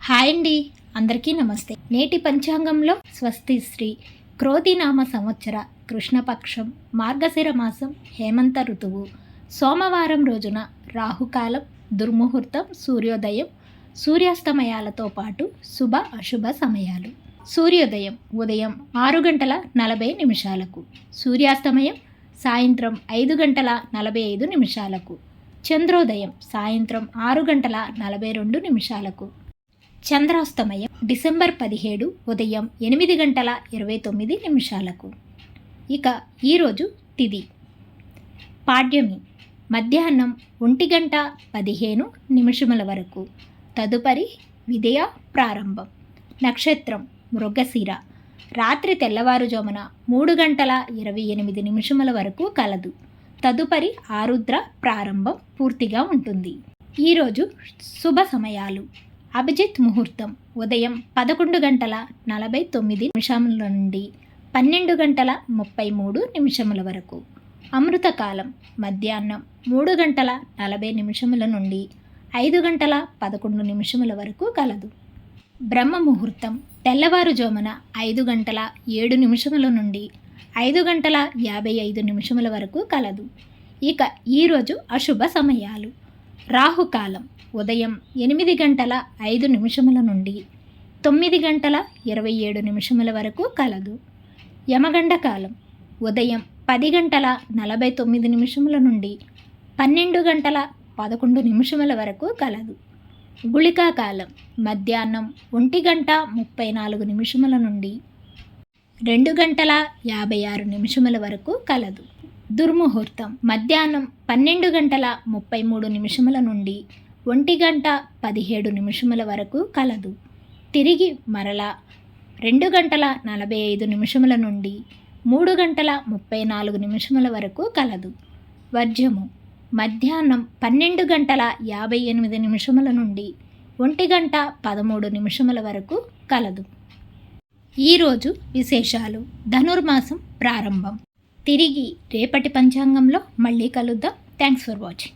Hi అండి, అందరికీ నమస్తే. నేటి పంచాంగంలో స్వస్తి శ్రీ క్రోధినామ సంవత్సర కృష్ణపక్షం మార్గశిర మాసం హేమంత ఋతువు సోమవారం రోజున రాహుకాలం, దుర్ముహూర్తం, సూర్యోదయం, సూర్యాస్తమయాలతో పాటు శుభ అశుభ సమయాలు. సూర్యోదయం ఉదయం 6:40 సూర్యాస్తమయం సాయంత్రం 5:45. చంద్రోదయం సాయంత్రం 6:42. చంద్రాస్తమయం డిసెంబర్ 17 ఉదయం 8:29. ఇక ఈరోజు తిథి పాడ్యమి మధ్యాహ్నం 1:15 వరకు. తదుపరి విదయ ప్రారంభం. నక్షత్రం మృగశిర. రాత్రి తెల్లవారుజామున 3:28 వరకు కలదు. తదుపరి ఆరుద్ర ప్రారంభం పూర్తిగా ఉంటుంది. ఈరోజు శుభ సమయాలు. అభిజిత్ ముహూర్తం ఉదయం 11:49 నుండి 12:33 వరకు. అమృతకాలం మధ్యాహ్నం 3:40 నుండి 5:11 వరకు కలదు. బ్రహ్మ ముహూర్తం తెల్లవారుజామున 5:07 నుండి 5:55 వరకు కలదు. ఇక ఈరోజు అశుభ సమయాలు. రాహుకాలం ఉదయం 8:05 నుండి 9:27 వరకు కలదు. యమగండకాలం ఉదయం 10:49 నుండి 12:11 వరకు కలదు. గుళికాకాలం మధ్యాహ్నం 1:34 నుండి 2:56 వరకు కలదు. దుర్ముహూర్తం మధ్యాహ్నం 12:33 నుండి 1:17 వరకు కలదు. తిరిగి మరలా 2:45 నుండి 3:34 వరకు కలదు. వర్జము మధ్యాహ్నం 12:58 నుండి 1:13 వరకు కలదు. ఈరోజు విశేషాలు. ధనుర్మాసం ప్రారంభం. తిరిగి రేపటి పంచాంగంలో మళ్ళీ కలుద్దాం. Thanks for watching.